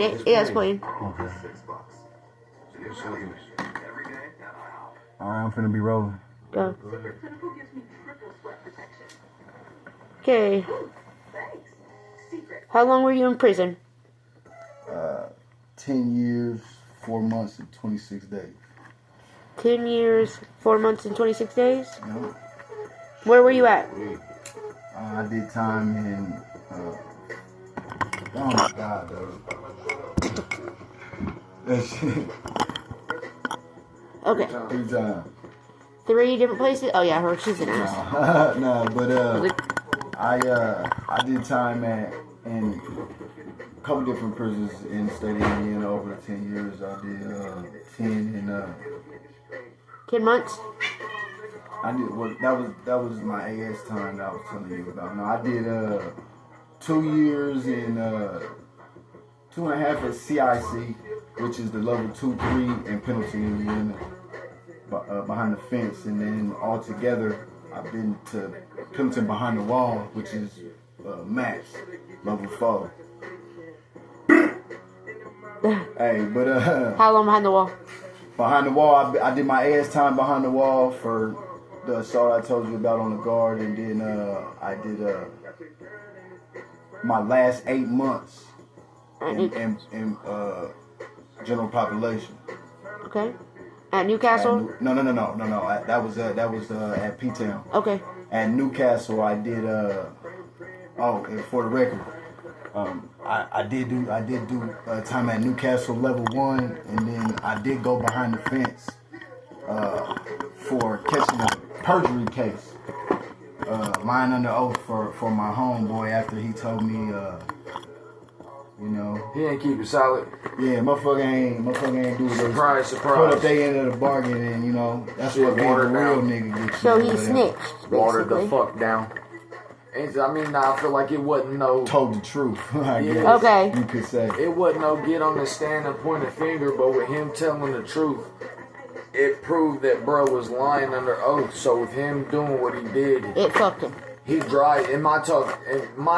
Yeah, it's playing. Okay. Alright, I'm finna be rolling. Go. Okay. How long were you in prison? 10 years, 4 months, and 26 days. 10 years, 4 months, and 26 days? Yep. Where were you at? I did time in, oh my God, though. That shit. Okay. 3 times. 3 different places? Oh yeah, her. She's an ass. No, but I did time in a couple different prisons in the state of Indiana over the 10 years. I did 10 in 10 months? I did that was my AS time that I was telling you about. No, I did 2 years in 2.5 at CIC, which is the level 2-3 in Pendleton, Indiana, behind the fence, and then altogether I've been to Pendleton behind the wall, which is max level 4. Hey, but How long behind the wall? behind the wall, I did my AS time behind the wall for the assault I told you about on the guard, and then I did my last 8 months in general population. Okay. At Newcastle? No. That was at P-Town. Okay. At Newcastle, I did. And for the record, I did do time at Newcastle level 1, and then I did go behind the fence for catching a perjury case. Lying under oath for my homeboy after he told me, he ain't keep it solid. Yeah, motherfucker ain't do it. Surprise. Put up their end of the bargain, and that's what being a real nigga gets. So he snitched, basically. Watered the fuck down. And I feel like it wasn't no... Told the truth, I guess. Okay. You could say. It wasn't no get on the stand and point a finger, but with him telling the truth, it proved that bro was lying under oath. So with him doing what he did... It fucked him. He dry, in my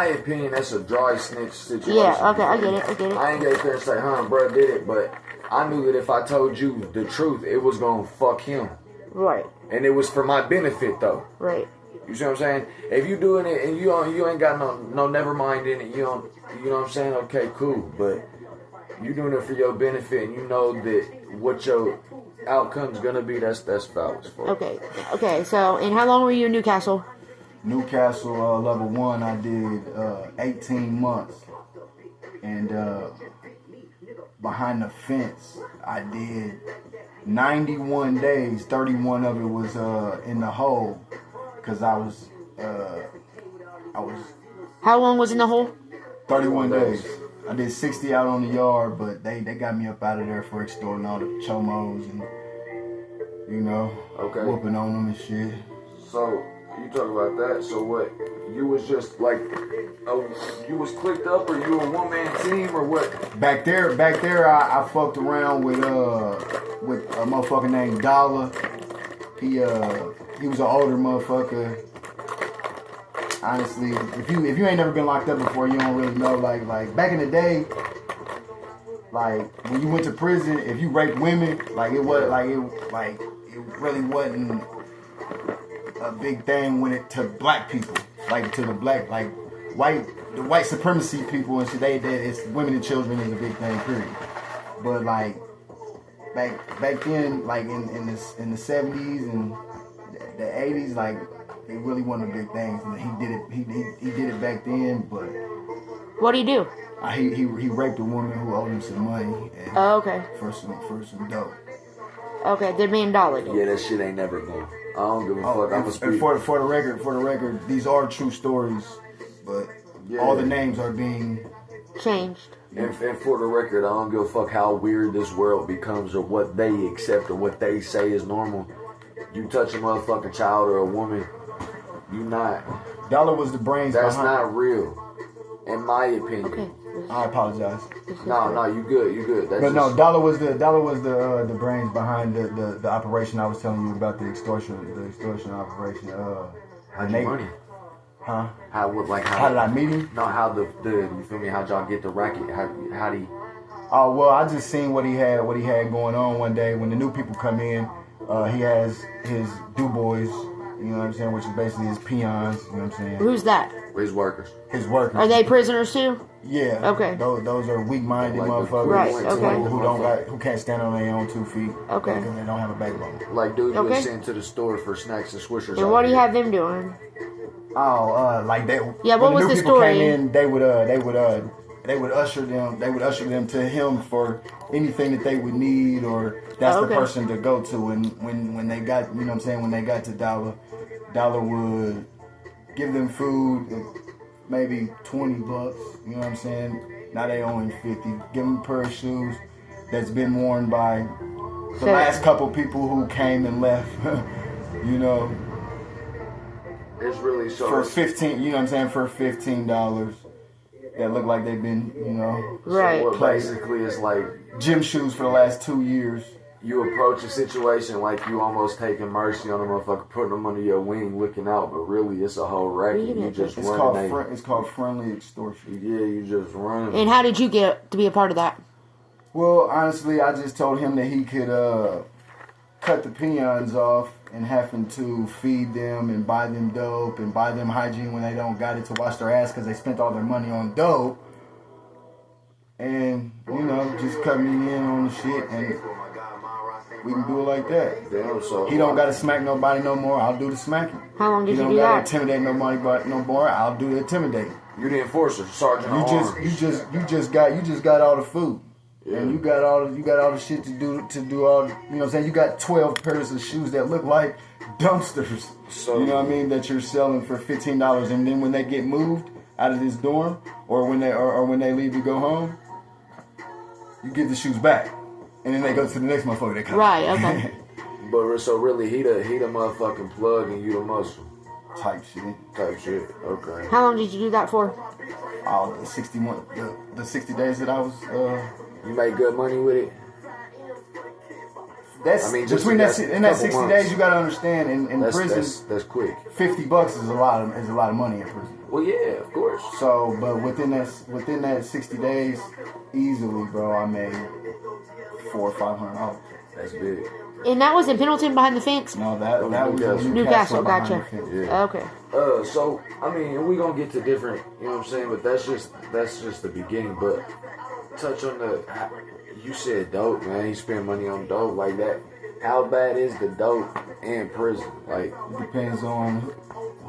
opinion, that's a dry snitch situation. Yeah, okay, I get it. I ain't get there and say, bro did it, but I knew that if I told you the truth, it was gonna fuck him. Right. And it was for my benefit, though. Right. You see what I'm saying? If you doing it and you ain't got no never mind in it, you know what I'm saying? Okay, cool. But you doing it for your benefit, and you know that what your outcome's gonna be. That's foul as fuck. Okay. So, and how long were you in Newcastle? Newcastle level 1, I did 18 months, and behind the fence, I did 91 days. 31 of it was in the hole, cause I was. How long was in the hole? 31 days. I did 60 out on the yard, but they got me up out of there for extorting all the chomos and whooping on them and shit. So. You talk about that, so what? You was just like, you was clicked up, or you a one-man team, or what? Back there, I fucked around with a motherfucker named Dollar. He was an older motherfucker. Honestly, if you ain't never been locked up before, you don't really know. Like back in the day, like when you went to prison, if you raped women, it really wasn't a big thing when it to black people, like to the black, like the white supremacy people and shit. It's women and children is a big thing, period. But like back then, like in the 70s and the 80s, like it really wasn't a big thing. And he did it back then. But what do you do? He raped a woman who owed him some money. And okay. For some dope. Okay, $1 million. Yeah, that shit ain't never going. I don't give a fuck. And for the record, these are true stories, but all the names are being changed. And for the record, I don't give a fuck how weird this world becomes or what they accept or what they say is normal. You touch a motherfucking child or a woman, you not. Dollar was the brains. That's not real, in my opinion. Okay. I apologize. No, you good. That's but no, Dollar was the brains behind the operation I was telling you about, the extortion operation. How'd you money? Huh? How did I meet him? No, how the you feel me? How'd y'all get the racket? How Oh well, I just seen what he had going on one day. When the new people come in, he has his do boys. You know what I'm saying? Which is basically his peons. You know what I'm saying? Who's that? His workers. His workers. Are they prisoners too? Yeah. Okay. Those are weak-minded Like motherfuckers. Right, okay. Who can't stand on their own 2 feet. Okay. Because they don't have a backbone. Like dudes Okay. you sent to the store for snacks and swishers. And what do you have them doing? Oh, like that. Yeah, what was when the new people story? came in, they would usher them to him for anything that they would need, or that's Okay. the person to go to. And when they got, you know what I'm saying, when they got to Dollar would give them food, maybe $20. You know what I'm saying? Now they only 50. Give them a pair of shoes that's been worn by the last couple people who came and left. You know. It's really so. For 15, you know what I'm saying, for $15 that look like they've been, you know, Right. So what basically it's like gym shoes for the last 2 years. you approach a situation like you almost taking mercy on a motherfucker, putting them under your wing, looking out, but really it's a whole racket. You just It's called friendly extortion. Yeah, you just run. And how did you get to be a part of that? Well, honestly, I just told him that he could cut the peons off and having to feed them and buy them dope and buy them hygiene when they don't got it to wash their ass because they spent all their money on dope. And, you know, just cut me in on the shit and we can do it like that. Damn, so He don't got to smack nobody no more. I'll do the smacking. How long did He you don't do got that? to intimidate nobody but no more. I'll do the intimidating. you the enforcer, sergeant. You at arms. just got all the food. Yeah. And you got all the shit to do all, you know what I'm saying? You got 12 pairs of shoes that look like dumpsters. So- you know what I mean? That you're selling for $15, and then when they get moved out of this dorm or when they leave to go home, you get the shoes back. And then they go to the next motherfucker that comes. Right, okay. But so really he the motherfucking plug and you the muscle Type shit. type shit. Okay. How long did you do that for? All the 60 days that I was You make good money with it. that's I mean, just between that's that in that couple 60 months. days you gotta understand in prison That's quick. $50 is a lot of money in prison. Well, yeah, of course. So, but within that 60 days, easily, bro, I made $400 or $500. That's big. And that was in Pendleton behind the fence? No, that was Newcastle. Newcastle, behind gotcha. the fence. Yeah. Okay. So I mean, we gonna get to different, you know what I'm saying, but that's just the beginning. But touch on you said dope, man. He spent money on dope like that. How bad is the dope in prison? Like, It depends on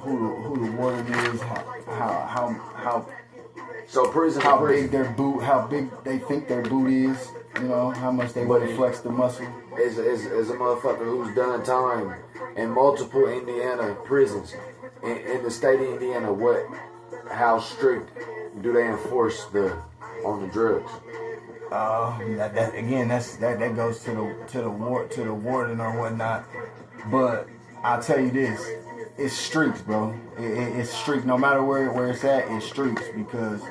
who the warden is, how so prison, big their boot, how big they think their boot is. You know, how much they want to flex the muscle. is a motherfucker who's done time in multiple Indiana prisons in the state of Indiana. How strict do they enforce on the drugs? That goes to the warden or whatnot. But I'll tell you this, it's streaks, bro. It's streaks. No matter where it's at, it's streaks because,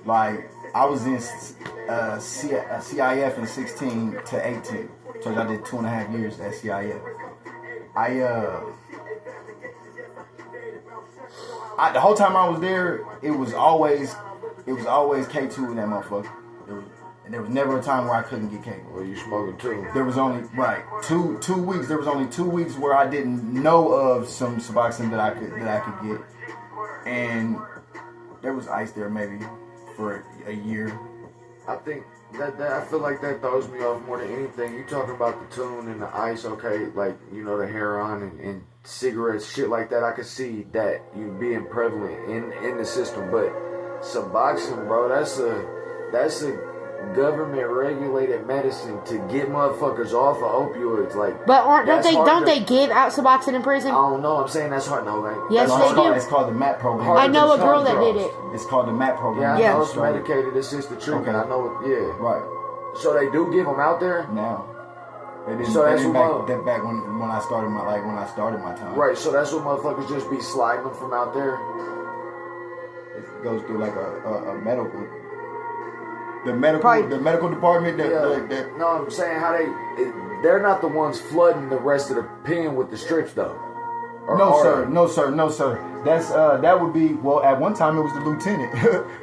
like, I was in CIF in 16 to 18, so I did 2.5 years at CIF. The whole time I was there, it was always K2 in that motherfucker. And there was never a time where I couldn't get K. Well, you smoking too. There was only two weeks. There was only 2 weeks where I didn't know of some Suboxone that I could get, and there was ice there maybe for a year. I think that I feel like that throws me off more than anything. You talking about the tune and the ice, okay? Like, you know, the heroin and cigarettes, shit like that. I could see that you being prevalent in the system, but Suboxone, bro, that's a government regulated medicine to get motherfuckers off of opioids. Like, But don't they give out Suboxone in prison? I don't know. I'm saying that's hard. No, like, Yes, that's they hard. do. It's called the MAP program. Hard I to know a just girl start that did drugs. it. It's called the MAP program. Yeah, I Yeah. know it's medicated assisted treatment. Okay. I know it. Yeah, Right so they do give them out there. now. They didn't, So they that's didn't what back when I started my time. Right. So that's what motherfuckers just be sliding them from out there. It goes through like a medical. The medical department that No, I'm saying how they're not the ones flooding the rest of the pen with the strips though. No, sir. That's that would be, well, at one time it was the lieutenant.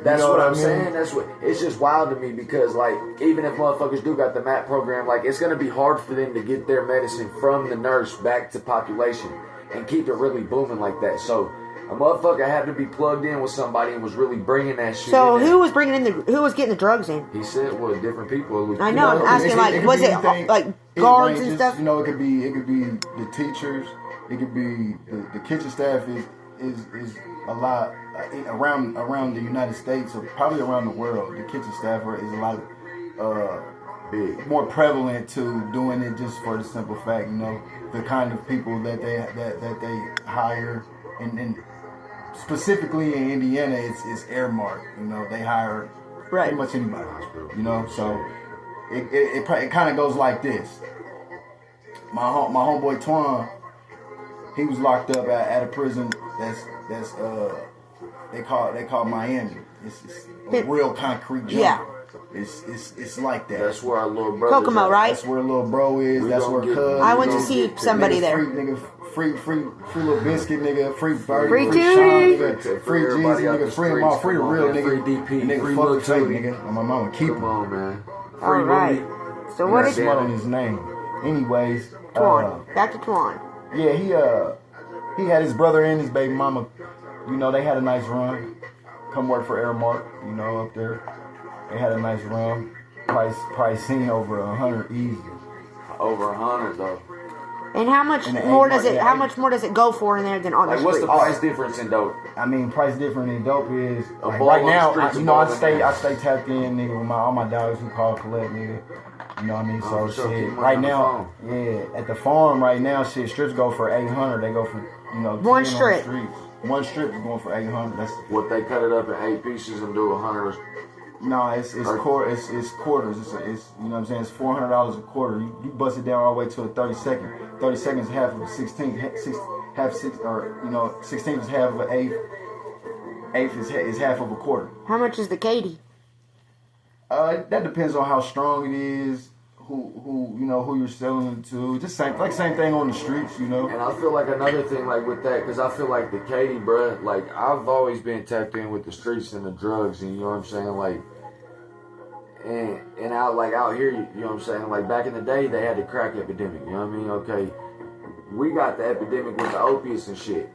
That's you know what I'm I mean? saying. That's what it's just wild to me because like even if motherfuckers do got the MAP program, like it's gonna be hard for them to get their medicine from the nurse back to population and keep it really booming like that. So a motherfucker had to be plugged in with somebody and was really bringing that shit. So in there. who was getting the drugs in? He said, well, different people. I know. I'm asking, like, was it like guards and stuff? You know, it could be the teachers. It could be the kitchen staff is a lot around the United States or probably around the world. The kitchen staff is a lot big, more prevalent to doing it just for the simple fact, you know, the kind of people that they hire and specifically in Indiana, it's earmarked. You know, they hire pretty much anybody. You know, so it kind of goes like this. My homeboy Twan, he was locked up at a prison that's they call Miami. It's a real concrete jungle. Yeah. It's like that. That's where our little brother Kokomo, right? That's where little bro is. That's where Cuz. I went to see somebody there. Free little biscuit, nigga. Free Birdie. Free Sean, Tootie. nigga. Free Jeezy, nigga. Free them all. Free the real nigga. Free DP. Nigga, Free fuck Lil the fake Tootie. nigga. And my mama keep him. Come on, man. All Free right. Rudy. So what That's did what on his name. Anyways, Twan? Back to Twan. yeah, he had his brother and his baby mama. You know, they had a nice run. Come work for Airmark. You know, up there. They had a nice run. Price seen over 100 easy. Over 100 though. And how much more does it? How much more does it go for in there than on the Like, what's street? the price difference in dope? I mean, price different in dope is like ball right on the now. streets, You a know, ball I in stay tapped in, nigga, with all my dogs who call collect, nigga. You know what I mean? So for sure, keep shit, money right on the now, yeah, at the farm right now, shit, strips go for 800. They go for 10 One on the strip. streets. One strip is going for 800. That's What they cut it up in 8 pieces and do 100. no, it's quarters. It's you know what I'm saying. It's $400 a quarter. You bust it down all the way to a 30-second. 30 seconds is half of a 16th. Half six, or 16th is half of an eighth. Eighth is half of a quarter. How much is the Katie? That depends on how strong it is. Who you're selling it to. Just same thing on the streets, you know. And I feel like another thing, like with that, because I feel like the Katie, bruh, like I've always been tapped in with the streets and the drugs, and you know what I'm saying, like, and out here, you know what I'm saying, like back in the day they had the crack epidemic, you know what I mean? Okay, we got the epidemic with the opiates and shit.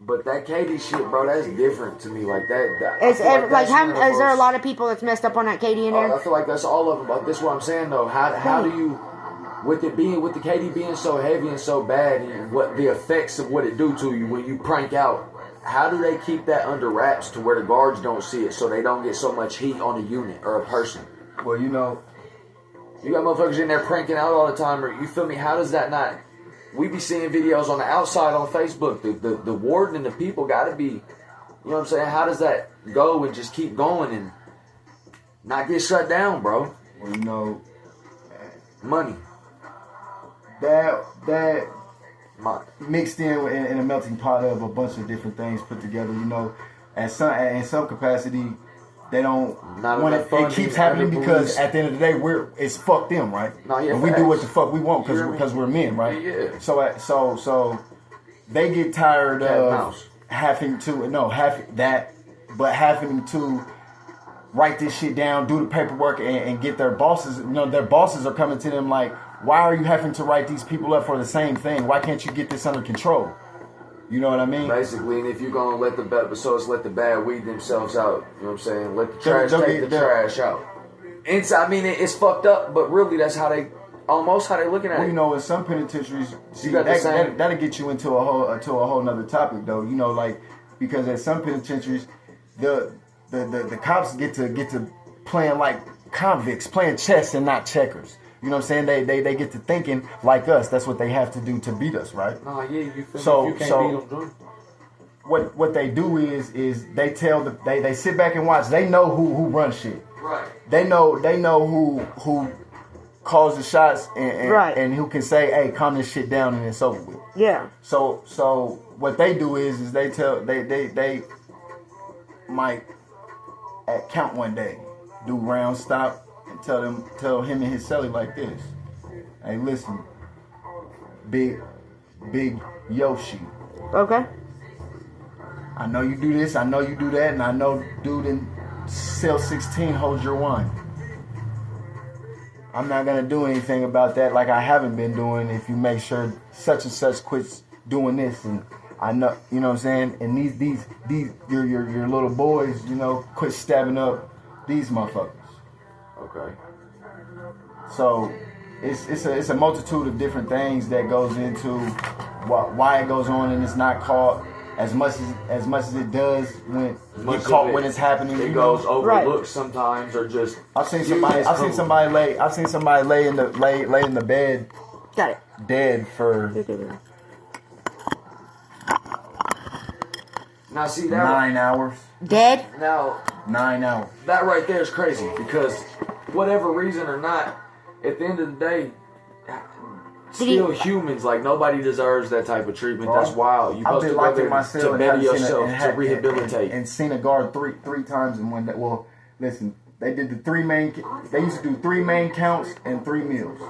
But that Katie shit, bro, that's different to me. Like that Is there a lot of people that's messed up on that Katie in there? I feel like that's all of them. But this is what I'm saying though. How do you, with the Katie being so heavy and so bad, and what the effects of what it do to you when you prank out? How do they keep that under wraps to where the guards don't see it, so they don't get so much heat on a unit or a person? Well, you know, you got motherfuckers in there pranking out all the time, or you feel me? How does that not? We be seeing videos on the outside on Facebook. The warden and the people got to be, you know what I'm saying? How does that go and just keep going and not get shut down, bro? Well, you know, money. That mixed in a melting pot of a bunch of different things put together. You know, in some capacity, they don't. It keeps happening because at the end of the day, it's fuck them, right? And we do what the fuck we want because we're men, right? Yeah. So they get tired of having to having to write this shit down, do the paperwork, and get their bosses. You know, their bosses are coming to them like, why are you having to write these people up for the same thing? Why can't you get this under control? You know what I mean? Basically, and if you're going to let the bad weed themselves out, you know what I'm saying? Let the trash take the trash out. It's fucked up, but really that's how they looking at it. Well, you know, in some penitentiaries, that'll get you into a whole nother topic, though. You know, like, because at some penitentiaries, the cops get to playing like convicts, playing chess and not checkers. You know what I'm saying? They get to thinking like us. That's what they have to do to beat us, right? Oh yeah, you feel me? You can't beat them. What they do is they tell they sit back and watch. They know who runs shit. Right. They know who calls the shots and who can say, hey, calm this shit down and it's over with. Yeah. So what they do is they might at count one day, do round stop. Tell him and his celly like this. Hey, listen, big Yoshi. Okay. I know you do this, I know you do that, and I know dude in cell 16 holds your wine. I'm not gonna do anything about that like I haven't been doing if you make sure such and such quits doing this, and I know, you know what I'm saying, and these your little boys, you know, quit stabbing up these motherfuckers. Okay. So it's a multitude of different things that goes into why it goes on, and it's not caught as much as it does when get caught when it's happening. It goes overlooked right. sometimes, or just I've seen somebody lay in the bed. Got it. Dead for now see that 9 hours. Dead? Now 9 hours. that right there is crazy because whatever reason or not, at the end of the day, still humans. Like nobody deserves that type of treatment. That's wild. You supposed to go there to better yourself, to rehabilitate. And seen a guard three times in one day. Well, listen, they did the they used to do 3 main counts and 3 meals.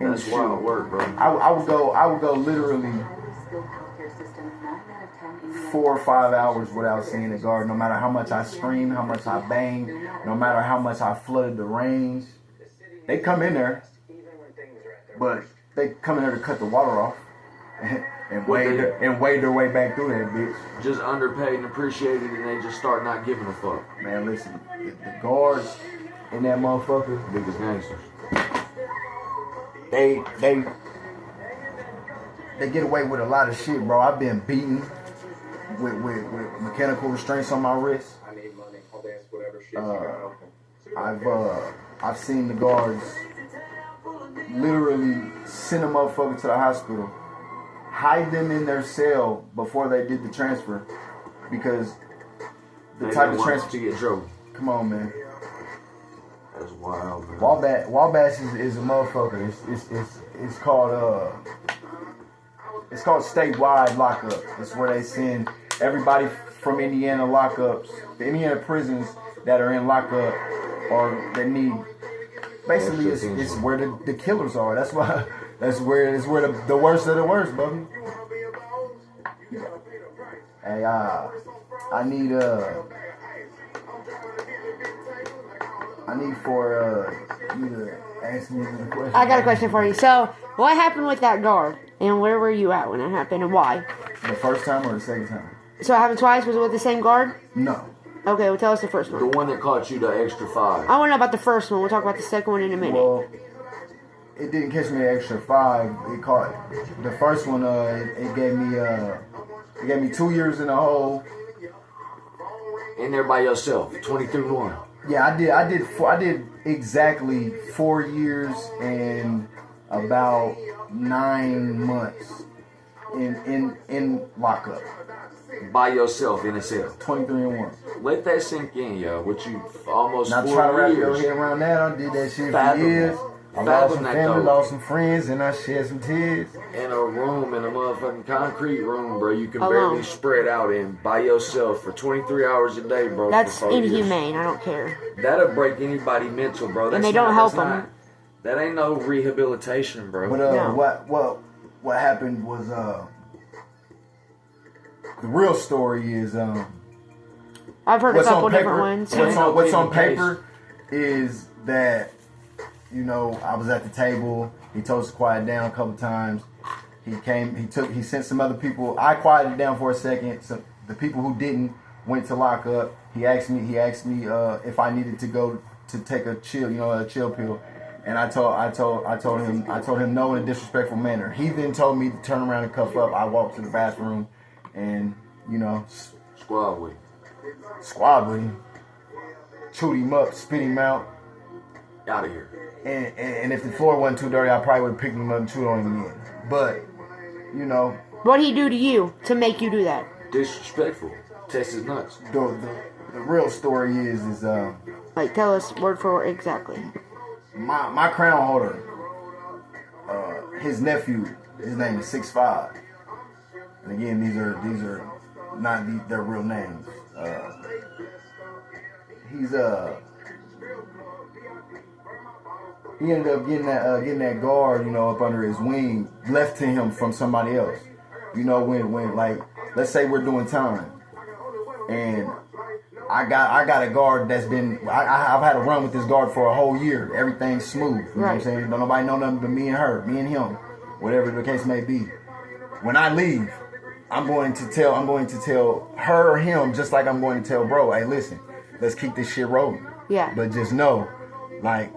That's wild work, bro. I would go literally 4 or 5 hours without seeing a guard. No matter how much I screamed, how much I banged, no matter how much I flooded the range. They come in there, but they come in there to cut the water off and wade their way back through that bitch. Just underpaid and appreciated, and they just start not giving a fuck. Man, listen, the guards in that motherfucker, Biggest gangsters. they get away with a lot of shit, bro. I've been beaten with mechanical restraints on my wrist. I need money. I'll dance whatever shit you got. I've seen the guards literally send a motherfucker to the hospital, hide them in their cell before they did the transfer, because the type of transfer to get trouble. Come on, man. That's wild, man. Wabash is a motherfucker. It's called statewide lockup. It's where they send everybody from Indiana lockups, the Indiana prisons that are in lockup or that need. Basically, it's where the killers are. That's where the worst of the worst, buddy. Hey, I need for you to ask me the question. I got a question for you. So, what happened with that guard? And where were you at when it happened, and why? The first time or the second time? So it happened twice? Was it with the same guard? No. Okay, well tell us the first one. The one that caught you the extra 5. I want to know about the first one. We'll talk about the second one in a minute. Well, it didn't catch me the extra 5. It caught the first one. It gave me 2 years in a hole. In there by yourself, 23-1. Yeah, I did exactly 4 years and about 9 months in lockup. By yourself in a cell. 23-1. Let that sink in, yo. What you almost Now 4 try to wrap your years. head around that. I did that shit Fathom for years. that. I lost Fathom some that, family, though. lost some friends, and I shed some tears. In a room, in a motherfucking concrete room, bro. You can Alone. barely spread out in by yourself for 23 hours a day, bro. That's for 4 years. inhumane. I don't care. That'll break anybody mental, bro. That's And they don't help them. That ain't no rehabilitation, bro. But No. what happened was the real story is I've heard a what's couple on paper. different ones. What's on paper is that, you know, I was at the table. He told us to quiet down a couple times. He sent some other people. I quieted down for a second. So the people who didn't went to lock up. He asked me if I needed to go to take a chill pill. And I told him no in a disrespectful manner. He then told me to turn around and cuff up. I walked to the bathroom and, you know, Squad with him, chewed him up, spit him out. out of here. And if the floor wasn't too dirty, I probably would have picked him up and chewed on him again. But, you know, What'd he do to you to make you do that? Disrespectful. Test his nuts. the real story is Like, tell us word for word exactly. my crown holder, his nephew, his name is 6'5", and again these are not their real names. He ended up getting that guard, you know, up under his wing, left to him from somebody else. You know, when like, let's say we're doing time, and I got a guard that's been, I've had a run with this guard for a whole year. Everything's smooth. You know what I'm saying? Don't nobody know nothing but me and her, me and him, whatever the case may be. When I leave, I'm going to tell her or him, just like I'm going to tell bro, hey, listen, let's keep this shit rolling. Yeah. But just know, like,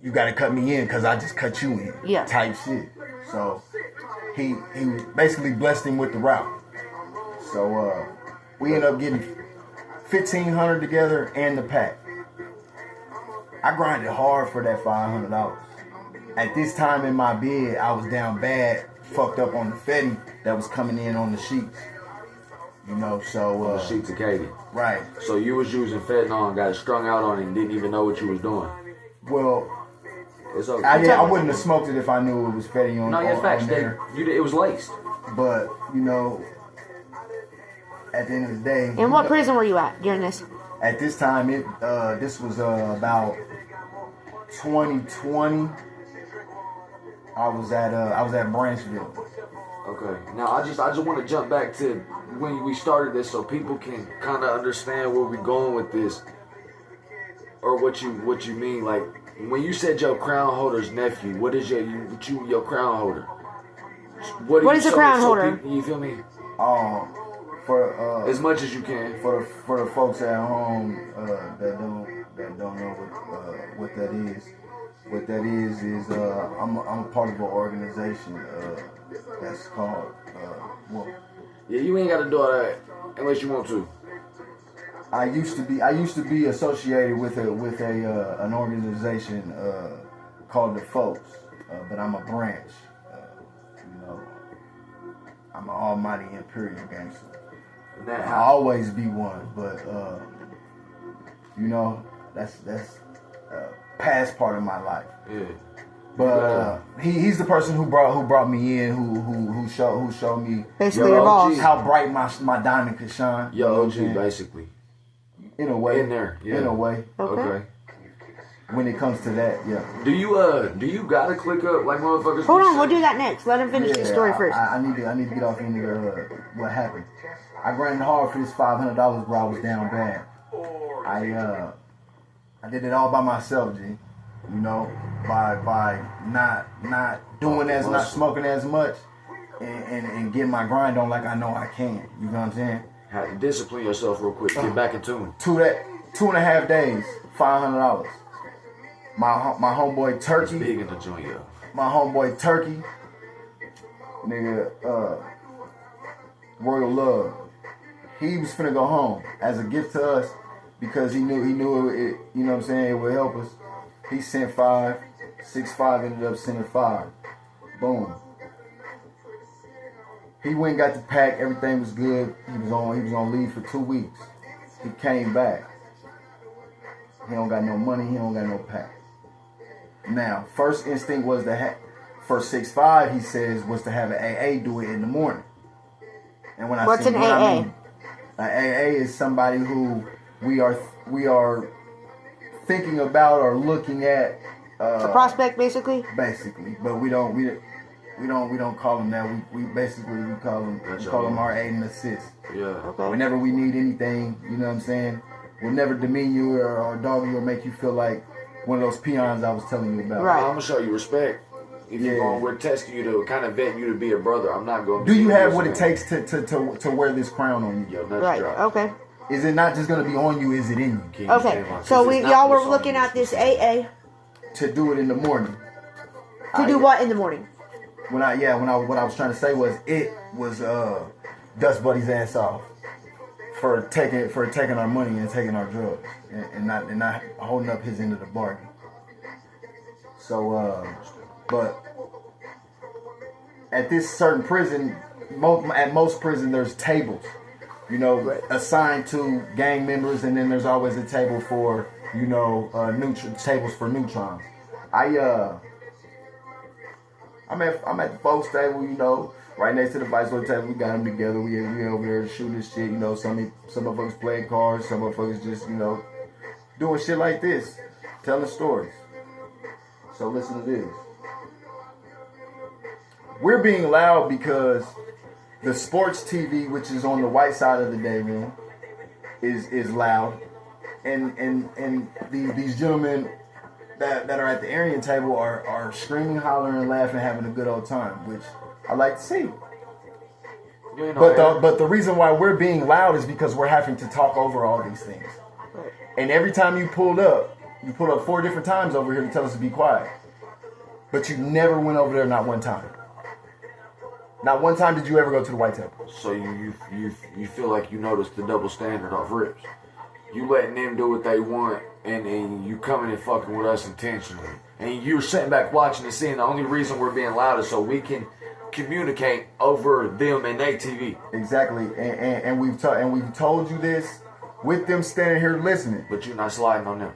you got to cut me in because I just cut you in. Yeah. Type shit. So he basically blessed him with the route. So we ended up getting 1,500 together and the pack. I grinded hard for that $500. At this time in my bid, I was down bad, fucked up on the Fetty that was coming in on the sheets. You know, so On the sheets of Katie. right. So you was using fentanyl and got strung out on it and didn't even know what you was doing. Well, It's okay. I wouldn't have smoked it if I knew it was Fetty on, No, yeah, facts. on there. It was laced. But, you know, at the end of the day... And what prison were you at during this? At this time, this was about 2020. I was at Branchville. Okay. Now I just want to jump back to when we started this, so people can kind of understand where we're going with this, or what you mean. Like when you said your crown holder's nephew, what is your crown holder? What is a crown holder? People, you feel me? For As much as you can. for the folks at home that don't know what that is. What that is I'm a part of an organization that's called Yeah, you ain't got to do all that unless you want to. I used to be associated with an organization called the Folks, but I'm a branch. You know, I'm an almighty imperial gangster. I'll always be one, but you know, that's past part of my life. Yeah. But he's the person who brought me in, who showed me Basically your boss. how bright my diamond could shine. Yo, OG, basically. In a way. In there, yeah. In a way. Okay. When it comes to that, yeah. Do you gotta click up like motherfuckers? Hold on, we'll do that next. Let him finish the story first. I need to get off into what happened. I grinded hard for this $500, bro. I was down bad. I did it all by myself, G. You know, by not doing not smoking as much, and getting my grind on like I know I can. You know what I'm saying? Have to discipline yourself real quick. Get back in tune. 2.5 days, $500. My homeboy Turkey. Big in the joint, yo. My homeboy Turkey, nigga, Royal Love. He was finna go home as a gift to us because he knew it, you know what I'm saying, it would help us. He sent 5, 6-5 ended up sending 5. Boom. He went and got the pack, everything was good. He was on leave for 2 weeks. He came back. He don't got no money, he don't got no pack. Now, first instinct was to have, for 6-5, he says, was to have an AA do it in the morning. And when What's an AA? I mean, an AA is somebody who we are thinking about or looking at. A prospect, basically. Basically, but we don't call them that. We basically call them our aid and assist. Yeah. Okay. Whenever we need anything, you know what I'm saying. We'll never demean you or dog you or make you feel like one of those peons I was telling you about. Right. I'm gonna show you respect. If you're going, we're testing you to kind of vet you to be a brother. I'm not going. Do you have what it takes to wear this crown on you? Yo, nuts Right. drop. Okay. Is it not just gonna be on you? Is it in you? Can you Okay. stand on- So it's not y'all were what's on looking you. at this AA To do it in the morning. to do what in the morning? What I was trying to say was Dust Buddy's ass off for taking our money and taking our drugs and not holding up his end of the bargain. So but at this certain prison, at most prison there's tables, you know, assigned to gang members, and then there's always a table for, you know, tables for neutrons. I'm at the folks table, you know, right next to the viceroy table. We got them together. We over there shooting this shit. You know, some of us playing cards. Some of us just, you know, doing shit like this, telling stories. So listen to this. We're being loud because the sports TV, which is on the white side of the day room, is loud, and these gentlemen that are at the Aryan table are screaming, hollering, laughing, having a good old time, which I like to see. But the reason why we're being loud is because we're having to talk over all these things. And every time you pulled up 4 different times over here to tell us to be quiet. But you never went over there, not one time. Not one time did you ever go to the white table. So you feel like you noticed the double standard off rips. You letting them do what they want, and you coming and fucking with us intentionally. And you're sitting back watching and seeing the only reason we're being loud is so we can communicate over them and their TV. Exactly, and we've told you this with them standing here listening. But you're not sliding on them.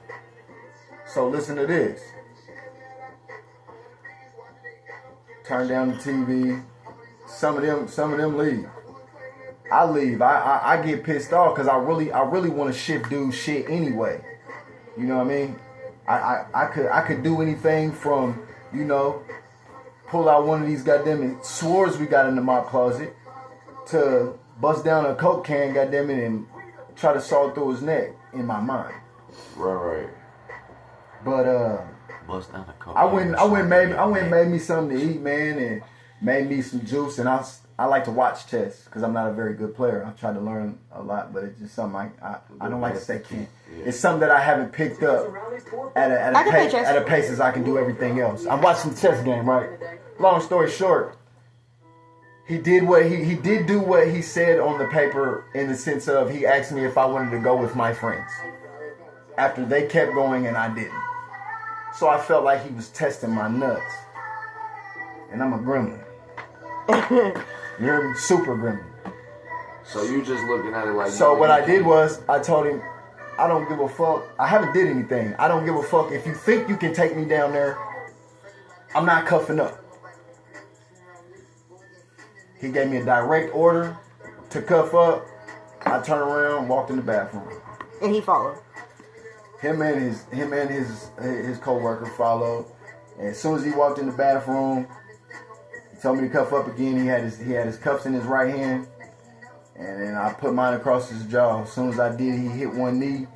So listen to this. Turn down the TV. Some of them leave. I leave. I get pissed off because I really want to shift dude shit anyway. You know what I mean? I could do anything from, you know, pull out one of these goddamn swords we got in the mop closet to bust down a Coke can, goddamn it, and try to saw through his neck in my mind. Right. But bust down a Coke. I went and made me something to eat, man, and made me some juice, and I like to watch chess because I'm not a very good player. I've tried to learn a lot, but it's just something I don't like to say can't. Yeah. It's something that I haven't picked up at a pace as I can do everything else. I'm watching the chess game, right? Long story short, he did do what he said on the paper in the sense of he asked me if I wanted to go with my friends after they kept going and I didn't. So I felt like he was testing my nuts, and I'm a gremlin. You hear me? Super gremlin. So you just looking at it like... So what I did was, I told him, I don't give a fuck. I haven't did anything. I don't give a fuck. If you think you can take me down there, I'm not cuffing up. He gave me a direct order to cuff up. I turned around, walked in the bathroom. And he followed. Him and his co-worker followed. And as soon as he walked in the bathroom, he told me to cuff up again. He had his cuffs in his right hand. And then I put mine across his jaw. As soon as I did, he hit one knee.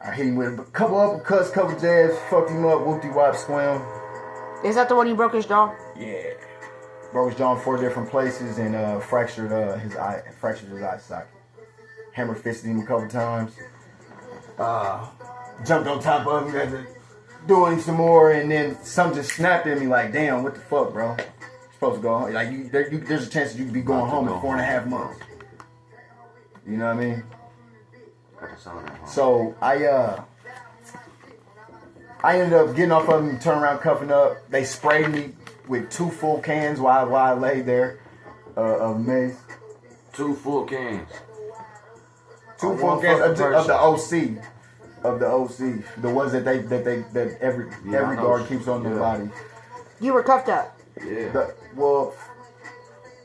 I hit him with a couple uppercuts, couple jabs, fucked him up, whoop-de-wop, swam. Is that the one you broke his jaw? Yeah. Broke his jaw in 4 different places and fractured his eye socket. Hammer fisted him a couple times. Jumped on top of him, had to do him some more, and then something just snapped at me like, damn, what the fuck, bro? Supposed to go home. Like there's a chance that you could be going home in 4.5 months. You know what I mean? So I ended up getting off of him, turning around, cuffing up. They sprayed me with 2 full cans while I lay there of mace. 2 full cans. 2 full cans of the OC. Of the OC, the ones that every guard keeps on their body. You were cuffed up. Yeah.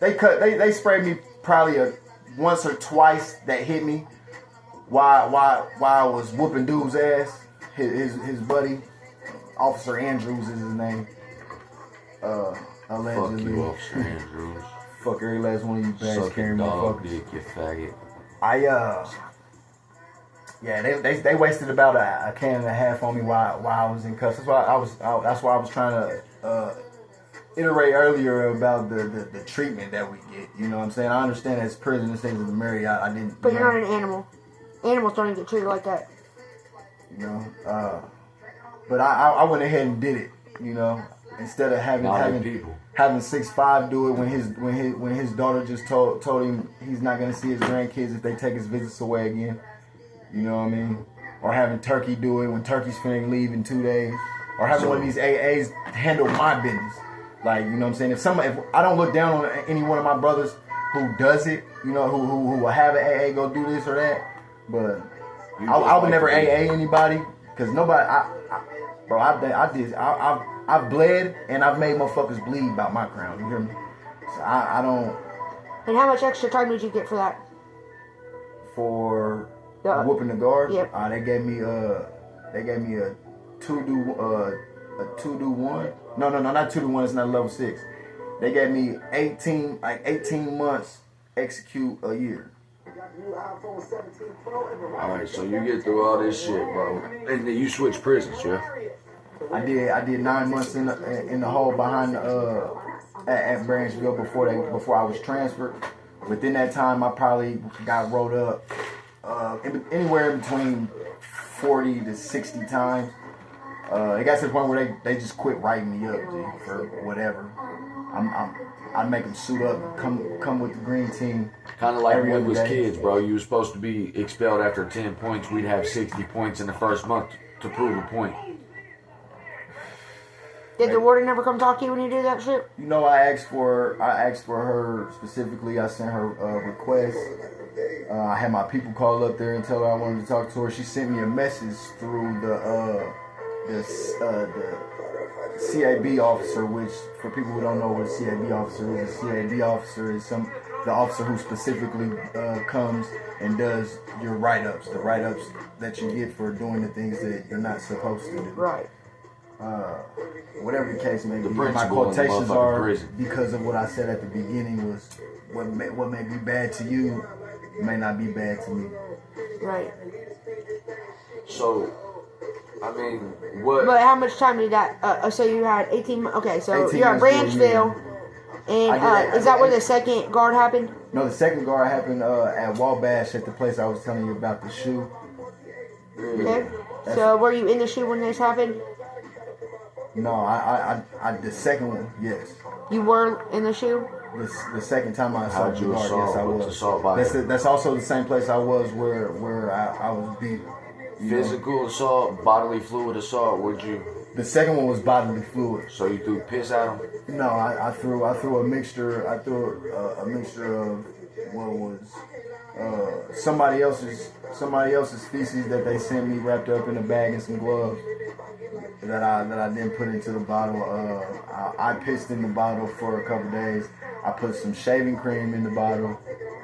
They sprayed me probably once or twice that hit me while I was whooping dude's ass. His buddy, Officer Andrews is his name. Allegedly. Fuck you, Officer Andrews. Fuck every last one of you bags carrying motherfuckers. Dick, you faggot. They wasted about a can and a half on me while I was in cuffs. That's why I was trying to iterate earlier about the treatment that we get. You know what I'm saying? I understand as prison and things in the Marriott, I didn't. But you're not an animal. Animals don't even get treated like that. You know, but I went ahead and did it. You know, instead of having 6'5" do it when his daughter just told him he's not gonna see his grandkids if they take his visits away again. You know what I mean? Or having Turkey do it when Turkey's finna leave in 2 days. Or having one of these AAs handle my business. Like, you know what I'm saying? If I don't look down on any one of my brothers who does it, you know, who will have an AA go do this or that. But I would never AA anybody because nobody. I've bled and I've made motherfuckers bleed about my crown. You hear me? So I don't. And how much extra time did you get for that? For whooping the guard? Yep. They gave me a 2-1. No, not 2-1. It's not level 6. They gave me 18 months, execute a year. Alright, so you get through all this shit, bro. And then you switch prisons, yeah? I did 9 months in the hole behind at Branchville before I was transferred. Within that time, I probably got rolled up anywhere between 40 to 60 times. It got to the point where they just quit writing me up, G, for whatever. I'd make them suit up, come with the green team. Kind of like when we was kids, bro. You were supposed to be expelled after 10 points. We'd have 60 points in the first month to prove a point. Did the warden ever come talk to you when you did that shit? You know, I asked for her specifically. I sent her a request. I had my people call up there and tell her I wanted to talk to her. She sent me a message through the CAB officer, which for people who don't know what a CAB officer is, a CAB officer is the officer who specifically comes and does your write-ups, the write-ups that you get for doing the things that you're not supposed to do. Right. Whatever the case may be, my principal in the quotations motherfucking are prison. because of what I said at the beginning was what may be bad to you may not be bad to me. Right. So, I mean, what? But how much time did that? So you had 18. Okay, so 18 you're at months, Branchville, and is that where the second guard happened? No, the second guard happened at Wabash at the place I was telling you about the shoe. Okay. So were you in the shoe when this happened? No, I the second one, yes. You were in the shoe? The second time I assaulted the guard, yes, I was. Assault by That's also the same place I was where I was beat. physical assault, bodily fluid assault. Would you? The second one was bodily fluid. So you threw piss at him? No, I threw a mixture. I threw a mixture of what was somebody else's feces that they sent me wrapped up in a bag and some gloves that I then put into the bottle. I pissed in the bottle for a couple days. I put some shaving cream in the bottle,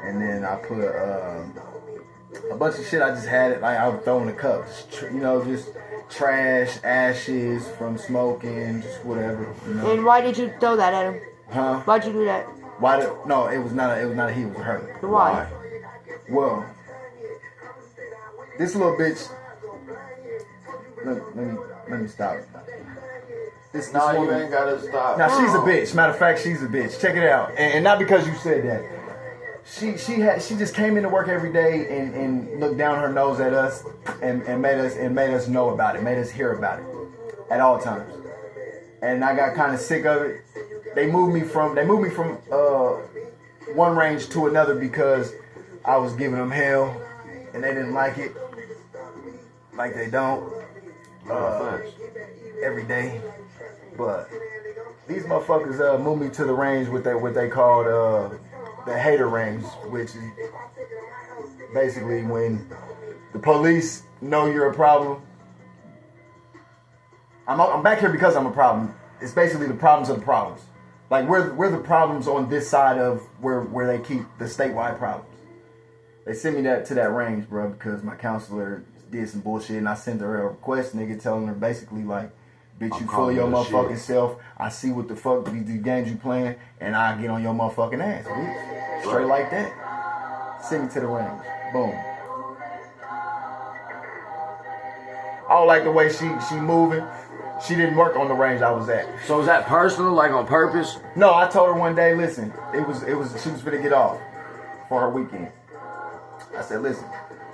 and then I put a bunch of shit. I just had it like I would throw in a cup. Just trash, ashes from smoking, just whatever. And why did you throw that at him? Huh? Why'd you do that? No, it was not a he, it was her. Why? Well, this little bitch. Let me stop. This No, you woman- ain't gotta stop. Now she's a bitch. Matter of fact, she's a bitch. Check it out, and not because you said that. She just came into work every day and looked down her nose at us and made us know about it, made us hear about it at all times. And I got kind of sick of it. They moved me from one range to another because I was giving them hell, and they didn't like it. Like they don't every day. But these motherfuckers moved me to the range what they called the hater range, which is basically when the police know you're a problem. I'm back here because I'm a problem. It's basically the problems of the problems. Like we're the problems on this side of where they keep the statewide problems. They sent me to that range, bro, because my counselor did some bullshit, and I sent her a request, nigga, telling her basically like, bitch, you full of your motherfucking self. I see what the fuck these games you playing, and I get on your motherfucking ass, bitch. Straight like that. Send me to the range. Boom. I don't like the way she moving. She didn't work on the range I was at. So is that personal, like on purpose? No, I told her one day, listen, she was finna get off for her weekend. I said, listen,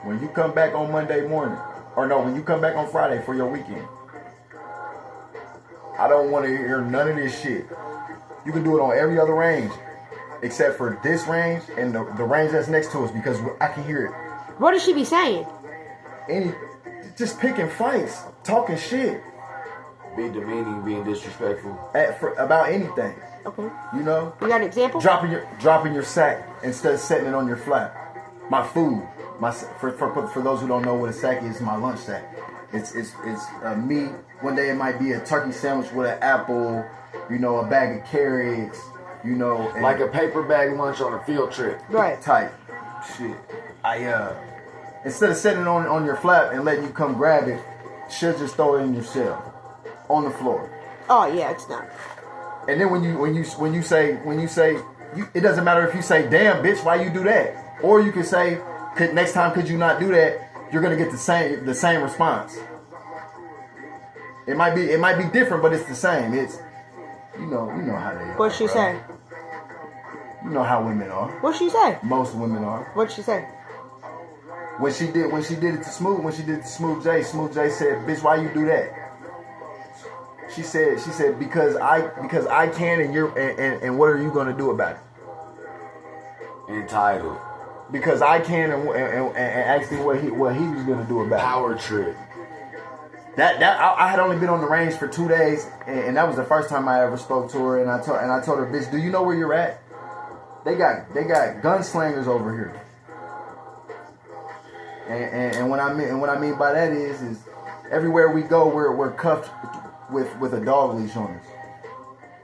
when you come back on Monday morning, when you come back on Friday for your weekend, I don't want to hear none of this shit. You can do it on every other range, except for this range and the range that's next to us, because I can hear it. What does she be saying? Just picking fights, talking shit. Be demeaning, being disrespectful. About anything. Okay. You know? You got an example? Dropping your sack instead of setting it on your flat. My food. For those who don't know what a sack is, my lunch sack. It's meat. One day it might be a turkey sandwich with an apple, a bag of carrots, like a paper bag lunch on a field trip. Right. Type shit. Instead of setting it on your flap and letting you come grab it, she'll just throw it in your cell on the floor. Oh yeah, it's not. And then when you say it doesn't matter if you say, "Damn, bitch, why you do that?" Or you can say, "Next time, could you not do that?" You're gonna get the same response. It might be different, but it's the same. It's you know how they are. What'd she say? You know how women are. What'd she say? Most women are. What'd she say? When she did it to Smooth J said, "Bitch, why you do that?" She said because I can and what are you gonna do about it? Entitled. Because I can and asked him what he was gonna do about it. Power trip. That I had only been on the range for 2 days, and that was the first time I ever spoke to her. And I told her, "Bitch, do you know where you're at? They got gunslingers over here." And what I mean by that is everywhere we go, we're cuffed with a dog leash on us.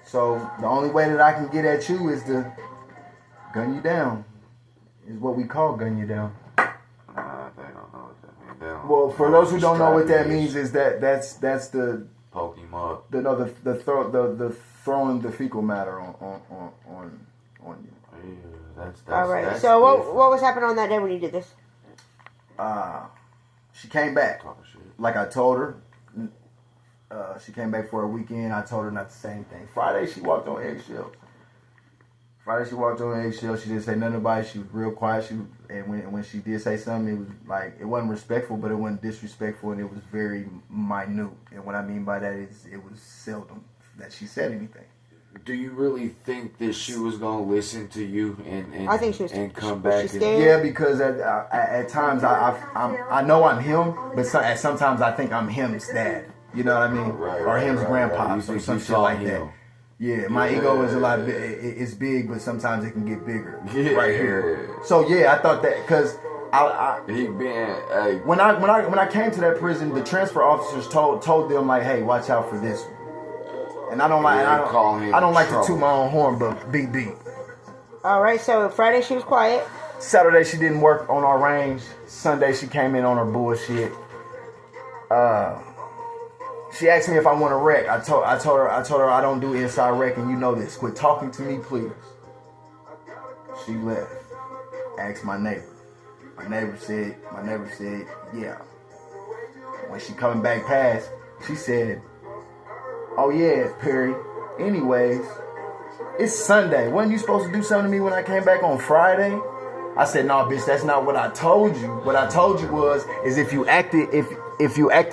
So the only way that I can get at you is to gun you down. Is what we call gun you down. They don't know what that means. Well, for those who don't know what that means, is that's the poke him up. The throwing the fecal matter on you. Yeah, that's All right. That's So different. what was happening on that day when you did this? She came back. Talking shit. Like I told her. She came back for a weekend. I told her not the same thing. Friday, she walked on eggshells. She didn't say nothing about it. She was real quiet. And when she did say something, it was like, it wasn't respectful, but it wasn't disrespectful, and it was very minute. And what I mean by that is it was seldom that she said anything. Do you really think that she was gonna listen to you and I think she was, and come was back? she scared? Yeah, because at times I know I'm him, but sometimes I think I'm him's dad. You know what I mean? Right, him's grandpa, You or think some you shit saw like him. that. Yeah, my ego is a lot. It's big, but sometimes it can get bigger. Yeah. Right here. So yeah, I thought that because He been hey. when I came to that prison, the transfer officers told them like, "Hey, watch out for this one." And I don't like I don't like to toot my own horn, but beep. All right. So Friday she was quiet. Saturday she didn't work on our range. Sunday she came in on her bullshit. She asked me if I want to wreck. I told her I don't do inside wreck, and you know this. Quit talking to me, please. She left. Asked my neighbor. My neighbor said, yeah. When she coming back past, she said, "Oh yeah, Perry. Anyways, it's Sunday. Wasn't you supposed to do something to me when I came back on Friday?" I said, "No, bitch, that's not what I told you. What I told you was if you acted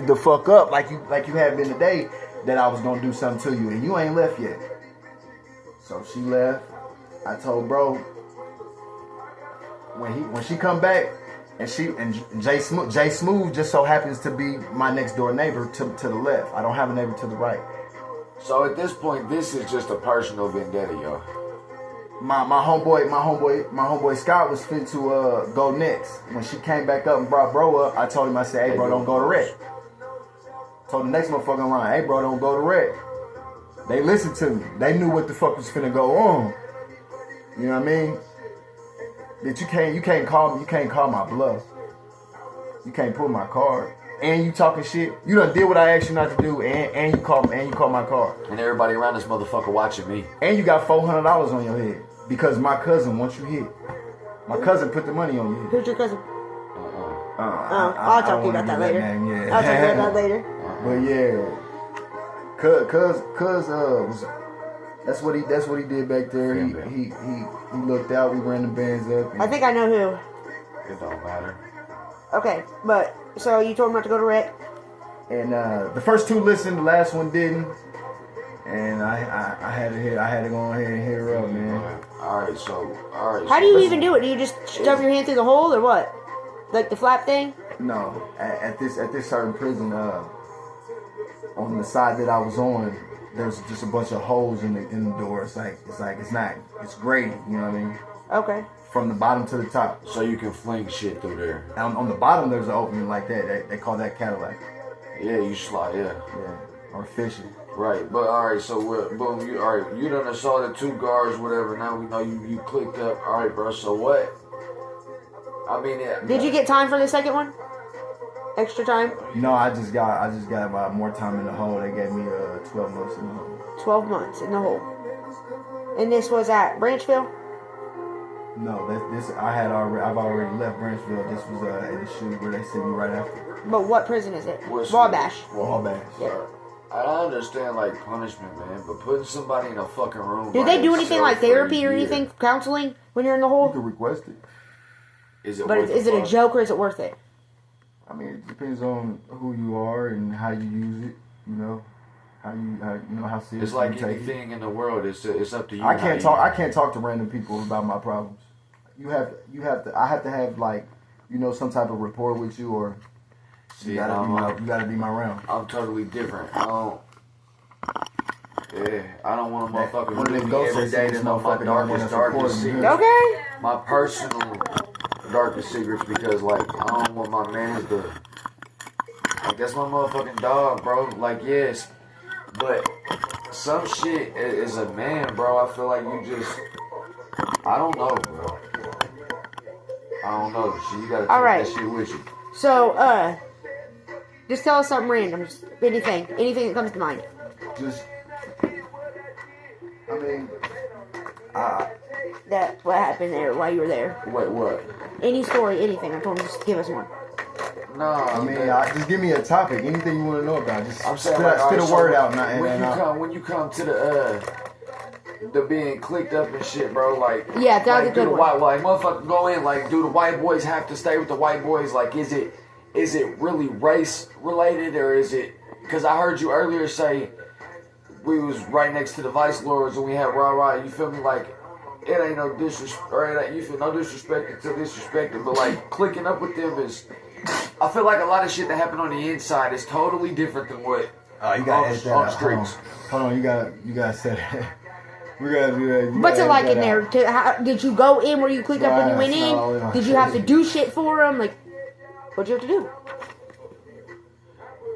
the fuck up like you have been today, that I was gonna do something to you, and you ain't left yet." So she left. I told bro when she come back, and Jay Smooth just so happens to be my next door neighbor to the left. I don't have a neighbor to the right. So at this point, this is just a personal vendetta, y'all. My homeboy Scott was fit to go next. When she came back up and brought bro up, I told him, I said, "Hey bro, don't go to rec." Told the next motherfucking line, "Hey bro, don't go to rec." They listened to me. They knew what the fuck was finna go on. You know what I mean? That you can't call my bluff. You can't pull my card. And you talking shit. You done did what I asked you not to do, and you call my card. And everybody around this motherfucker watching me. And you got $400 on your head because my cousin wants you hit. My cousin put the money on your head. Who's your cousin? I'll talk to you about that later. Yeah. I'll talk to you about that later. But yeah, cuz that's what he did back there. He looked out. We ran the bands up. I think I know who. It don't matter. Okay, but so you told him not to go to rec. And the first two listened, the last one didn't. And I had to go ahead and hit her up, man. All right. How do you even do it? Do you just shove your hand through the hole or what? Like the flap thing? No, at this certain prison, on the side that I was on, there's just a bunch of holes in the door. It's grating. You know what I mean? Okay. From the bottom to the top. So you can fling shit through there. On the bottom, there's an opening like that. They call that Cadillac. Yeah, you slide. Yeah. Or fishing. Right, but all right. So boom. You done assaulted 2 guards, whatever. Now we know you clicked up. All right, bro. So what? I mean, Did you get time for the second one? Extra time? No, I just got about more time in the hole. They gave me 12 months in the hole. 12 months in the hole. And this was at Branchville? No, I've already left Branchville. This was at the shoot where they sent me right after. But what prison is it? What's- Wabash. Wabash. Yeah. I don't understand like punishment, man, but putting somebody in a fucking room. Do by they do anything themselves like for a therapy or year, anything? Counseling when you're in the You hole? can request it. Is it? But worth is the it a fuck? joke or is it worth it? I mean, it depends on who you are and how you use it. You know, how serious It's like you take it. anything in the world. It's up to you. I how can't you- talk. I can't talk to random people about my problems. I have to have like, some type of rapport with you, or See, you gotta be my round. I'm totally different. I don't want a motherfucker One of with them me ghost every day to scenes, know my motherfucker don't want darkest, us darkest recording secrets. Okay. My personal darkest secrets, because like I don't want my man to. Like that's my motherfucking dog, bro. Like yes, but some shit as a man, bro. I feel like you just. I don't know, bro. I don't know. So you gotta take Alright. that shit with you. So, just tell us something random. Just anything that comes to mind. Just, I mean, That what happened there while you were there. Wait, what? Any story, anything. I told him just give us one. No, I mean, just give me a topic, anything you want to know about. Just I'm saying, spit, like, spit alright, a word so out, when you come to the being clicked up and shit, bro. Like Yeah, that was like, a good do the one. white motherfucker go in? Like, do the white boys have to stay with the white boys? Like, is it really race related, or is it? Because I heard you earlier say we was right next to the vice lords and we had rah. You feel me? Like it ain't no disrespect, or it ain't, you feel no disrespect to disrespected, but like clicking up with them is. I feel like a lot of shit that happened on the inside is totally different than what you gotta edit that on out. the streets. Hold on, you gotta say that. We gotta do that. You What's gotta it like edit in that there? out. Did you go in where you clicked up when you went No, in? no. Did you have to do shit for them? Like, what'd you have to do?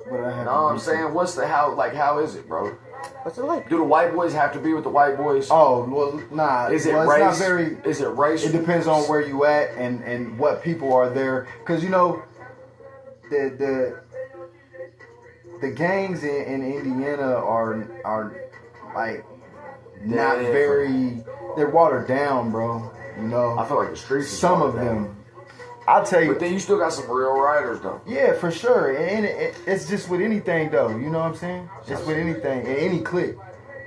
What I have No, to I'm do. saying, how is it, bro? What's it like? Do the white boys have to be with the white boys? Oh well, nah. Is it well, race? It's not very. Is it race? It depends on where you at and what people are there, because the gangs in Indiana are like not Different. very. They're watered down, bro. I feel like the streets. is Some of watered down. them. I'll tell you. But then you still got some real riders, though. Yeah, for sure. And it's just with anything, though. You know what I'm saying? It's with anything. And any clique.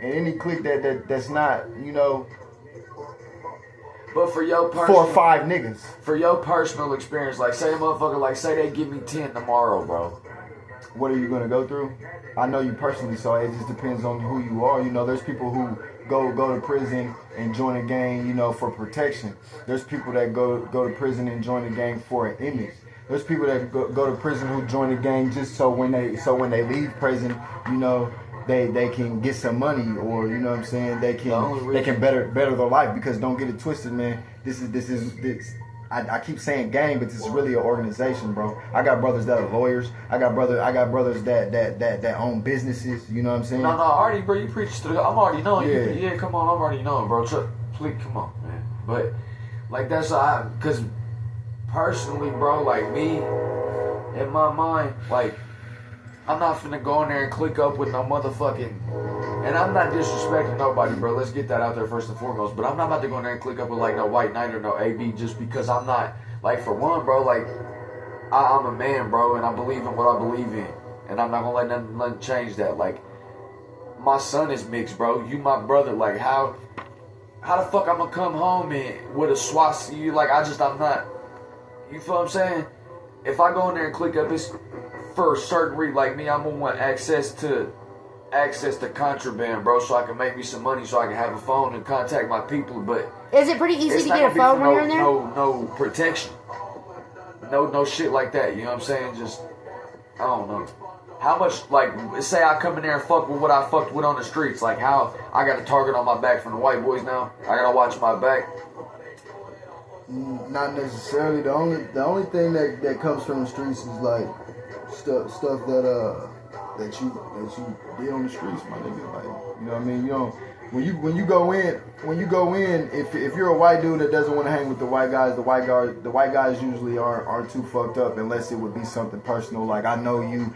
And any clique that's not, But for your 4 or personal, 5 niggas. for your personal experience, like say a motherfucker, like say they give me 10 tomorrow, bro. What are you going to go through? I know you personally, so it just depends on who you are. There's people who go to prison and join a gang, for protection. There's people that go to prison and join a gang for an image. There's people that go to prison who join a gang just so when they leave prison, they can get some money, or you know what I'm saying, they can better their life. Because don't get it twisted, man. This is I keep saying gang, but this is really an organization, bro. I got brothers that are lawyers. I got brothers that own businesses. You know what I'm saying? No, already, bro. You preach to the. I'm already knowing. Yeah. Yeah, come on. I'm already knowing, bro. Please, come on, man. But like that's because personally, bro, like me, in my mind, like I'm not finna go in there and click up with no motherfucking. And I'm not disrespecting nobody, bro. Let's get that out there first and foremost. But I'm not about to go in there and click up with like no White Knight or no AB just because I'm not, like, for one, bro, like, I'm a man, bro, and I believe in what I believe in. And I'm not gonna let nothing change that. Like, my son is mixed, bro. You my brother. Like, how the fuck I'm gonna come home and with a swastika? Like, I'm not, you feel what I'm saying? If I go in there and click up, it's for a certain reason. Like me, I'm gonna want access to contraband, bro, so I can make me some money, so I can have a phone and contact my people. But is it pretty easy to get a phone when you're in there? No protection, no shit like that. You know what I'm saying? Just I don't know how much. Like, say I come in there and fuck with what I fucked with on the streets. Like how I got a target on my back from the white boys now. I gotta watch my back. Not necessarily. The only thing that comes from the streets is like stuff that you did on the streets, my nigga. Like, you know what I mean? When you go in, if you're a white dude that doesn't want to hang with the white guys usually aren't too fucked up, unless it would be something personal. Like, I know you,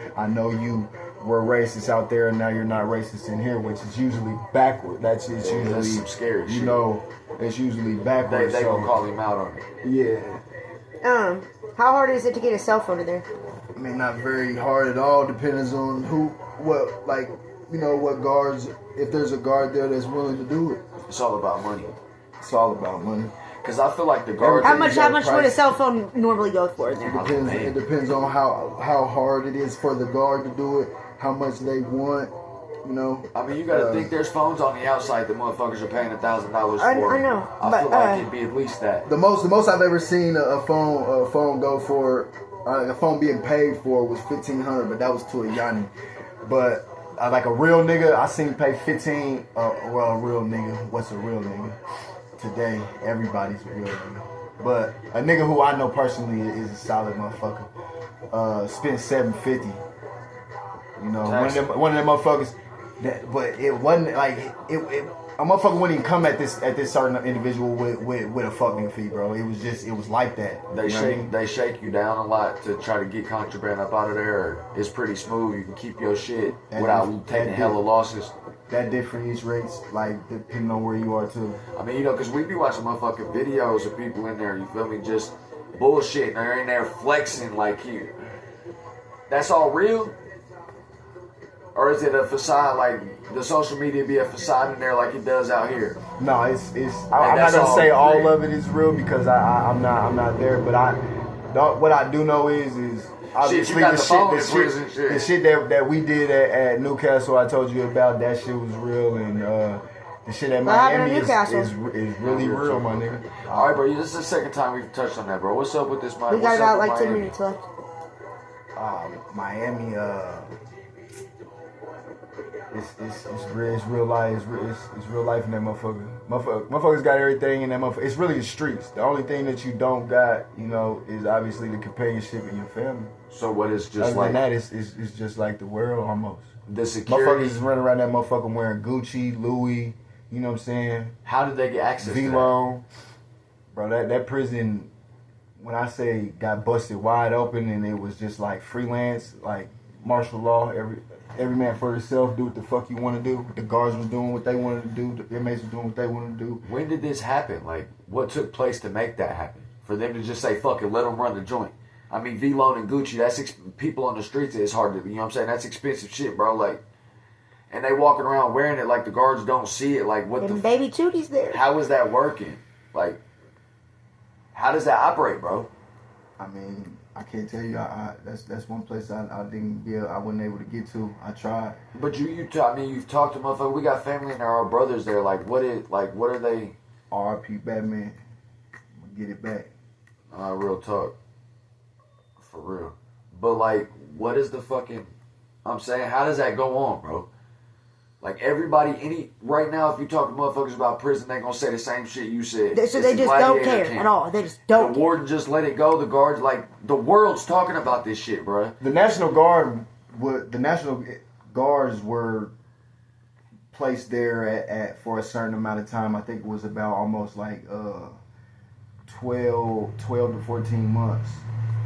we're racist out there, and now you're not racist in here, which is usually backward. It's usually that's some scary shit. You know, it's usually backwards. They gonna call him out on it. Yeah. How hard is it to get a cell phone in there? I mean, not very hard at all. Depends on what guards. If there's a guard there that's willing to do it. It's all about money. It's all about money. Because I feel like the guards. How much would a cell phone normally go for in there? It depends on how hard it is for the guard to do it. How much they want. You know. I mean, you gotta think there's phones on the outside that motherfuckers are paying $1,000 for. I know. I feel like it'd be at least that. The most I've ever seen a phone go for, a phone being paid for was $1,500, but that was to a Yanni. But like a real nigga, I seen pay 15. Well, a real nigga. What's a real nigga? Today, everybody's a real nigga. But a nigga who I know personally is a solid motherfucker. Spent $750. You know, one of them motherfuckers. But it wasn't like it. A motherfucker wouldn't even come at this certain individual with a fuck nigga fee, bro. It was like that. They shake you down a lot to try to get contraband up out of there. It's pretty smooth. You can keep your shit without taking hella losses. That different each rates, like depending on where you are too. I mean, you know, because we be watching motherfucking videos of people in there. You feel me? Just bullshit, and they're in there flexing like you. That's all real. Or is it a facade, like the social media be a facade in there like it does out here? No, it's. I'm not gonna say all of it is real because I'm not there. But what I do know is obviously the shit that we did at Newcastle. I told you about, that shit was real, and the shit at Miami is really real, my nigga. All right, bro. This is the second time we've touched on that, bro. What's up with this? We got about like 10 minutes left. Miami. It's real life. It's real life in that motherfucker. Motherfuckers got everything in that motherfucker. It's really the streets. The only thing that you don't got, you know, is obviously the companionship in your family. So what is just other like than that? It's just like the world almost. The security. Motherfuckers is running around that motherfucker wearing Gucci, Louis. You know what I'm saying? How did they get access to that? Bro, that prison, when I say got busted wide open and it was just like freelance, like martial law, every man for himself, do what the fuck you want to do. The guards was doing what they wanted to do. The inmates was doing what they wanted to do. When did this happen? Like, what took place to make that happen? For them to just say, fuck it, let them run the joint. I mean, V-Lone and Gucci, that's people on the streets, it's hard to, you know what I'm saying? That's expensive shit, bro. Like, and they walking around wearing it like the guards don't see it. Like, what and baby Tootie's there. How is that working? Like, how does that operate, bro? I mean, I can't tell you. That's one place I wasn't able to get to. I tried. But you've talked to motherfuckers. We got family and our brothers there. Like, what are they? R.P. Batman. Get it back. Real talk. For real. But like, what is the fucking? I'm saying, how does that go on, bro? Like everybody, right now, if you talk to motherfuckers about prison, they gonna say the same shit you said. So they just don't care at all. They just don't. The warden just let it go. The guards, like the world's talking about this shit, bro. The National Guards were placed there at for a certain amount of time. I think it was about almost like 12 to 14 months,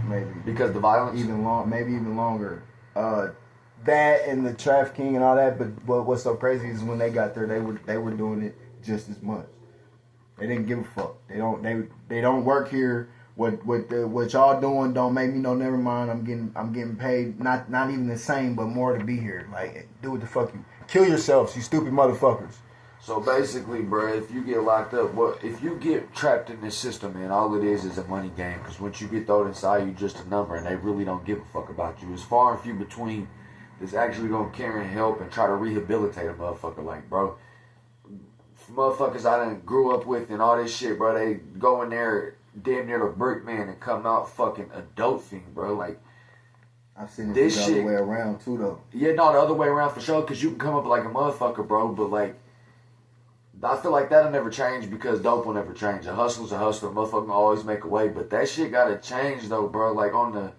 maybe. Because the violence, maybe even longer. That and the trafficking and all that, but what's so crazy is when they got there, they were doing it just as much. They didn't give a fuck. They don't work here. What y'all doing don't make me know. Never mind. I'm getting paid not even the same, but more to be here. Like, do what the fuck you kill yourselves, you stupid motherfuckers. So basically, bro, if you get locked up, if you get trapped in this system, man, all it is a money game. Because once you get thrown inside, you're just a number, and they really don't give a fuck about you. It's far and few between that's actually gonna care and help and try to rehabilitate a motherfucker. Like, bro, motherfuckers I done grew up with and all this shit, bro, they go in there damn near the brick man and come out fucking a dope fiend, bro. Like, I've seen this the other way around too, though. Yeah, no, the other way around for sure, because you can come up like a motherfucker, bro, but like, I feel like that'll never change because dope will never change. A hustler's a hustler, a motherfucker will always make a way, but that shit gotta change though, bro. Like on the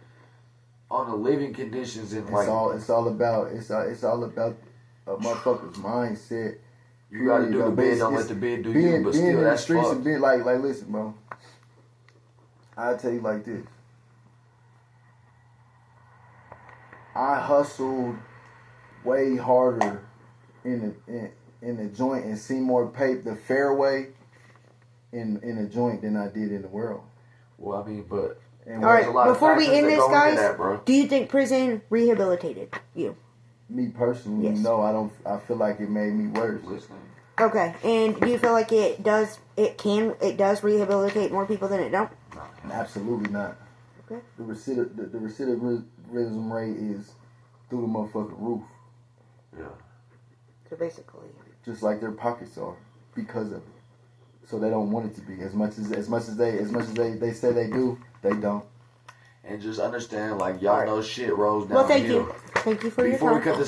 living conditions and like it's all about a motherfucker's mindset. You gotta do the bid, don't let the bid do you. But being still, in that's the streets fucked. and being like listen, bro. I'll tell you like this. I hustled way harder in the joint and see more paper the fair way in a joint than I did in the world. Well, I mean, but And All right, a lot of before we factors end that this, go into guys, that, bro. do you think prison rehabilitated you? me personally, Yes. no, I don't. I feel like it made me worse. Listen, Okay, and do you feel like it does rehabilitate more people than it don't? Absolutely not. Okay. The recidivism rate is through the motherfucking roof, yeah. So basically, just like their pockets are because of it. So they don't want it to be as much as they say they do. They don't. And just understand, like, y'all know shit rolls down well, thank hill. you for your Before time. we cut this